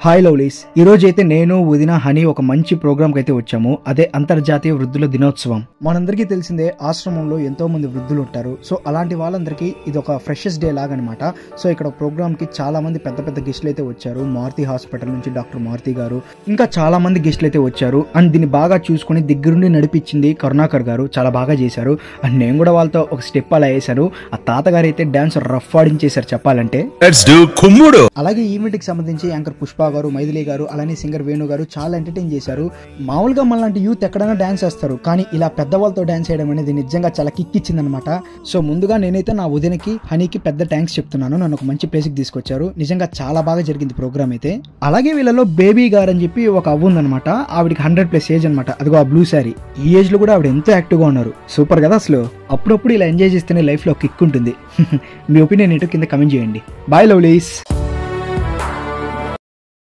Hi lovelies, ఈరోజు అయితే నేను వదిన హనీ ఒక మంచి ప్రోగ్రామ్కి అయితే వచ్చాము. అదే అంతర్జాతీయ వృద్ధుల దినోత్సవం. మనందరికీ తెలిసిందే, ఆశ్రమంలో ఎంతో మంది వృద్ధులు ఉంటారు. సో అలాంటి వాళ్ళందరికీ ఇది ఒక ఫ్రెషెస్ డే లాగా అనమాట. సో ఇక్కడ ప్రోగ్రామ్కి చాలా మంది పెద్ద పెద్ద గెస్టులు అయితే వచ్చారు. మారుతి హాస్పిటల్ నుంచి డాక్టర్ మారుతి గారు, ఇంకా చాలా మంది గెస్టులు అయితే వచ్చారు. అండ్ దీన్ని బాగా చూసుకుని దగ్గరుండి నడిపించింది కరుణాకర్ గారు. చాలా బాగా చేశారు. అండ్ నేను కూడా వాళ్ళతో ఒక స్టెప్ అలా వేశాను. ఆ తాతగారు అయితే డాన్స్ రఫ్ ఆడించేశారు చెప్పాలంటే. అలాగే ఈవెంట్ కి సంబంధించి యాంకర్ పుష్ప గారు, మైథిలి గారు, అలానే సింగర్ వేణు గారు చాలా ఎంటర్టైన్ చేశారు. మామూలుగా మనలాంటి యూత్ ఎక్కడైనా డాన్స్ చేస్తారు, కానీ ఇలా పెద్దవాళ్ళతో డాన్స్ చేయడం అనేది నిజంగా చాలా కిక్ ఇచ్చిందనమాట. సో ముందుగా నేనైతే నా వదినకి హనీకి పెద్ద థ్యాంక్స్ చెప్తున్నాను. నన్ను ఒక మంచి ప్లేస్కి తీసుకొచ్చారు. నిజంగా చాలా బాగా జరిగింది ప్రోగ్రామ్ అయితే. అలాగే వీళ్ళలో బేబీ గారు అని చెప్పి ఒక అవ్వ ఉందనమాట. ఆవిడకి 100+ ఏజ్ అనమాట. అదిగో ఆ బ్లూ శారీ. ఈ ఏజ్ లో కూడా ఆవిడ ఎంతో యాక్టివ్ గా ఉన్నారు. సూపర్ కదా అసలు. అప్పుడప్పుడు ఇలా ఎంజాయ్ చేస్తేనే లైఫ్ లో కిక్ ఉంటుంది. మీ ఒపీనియన్ ఏంటో కింద కమెంట్ చేయండి. Bye lovelies.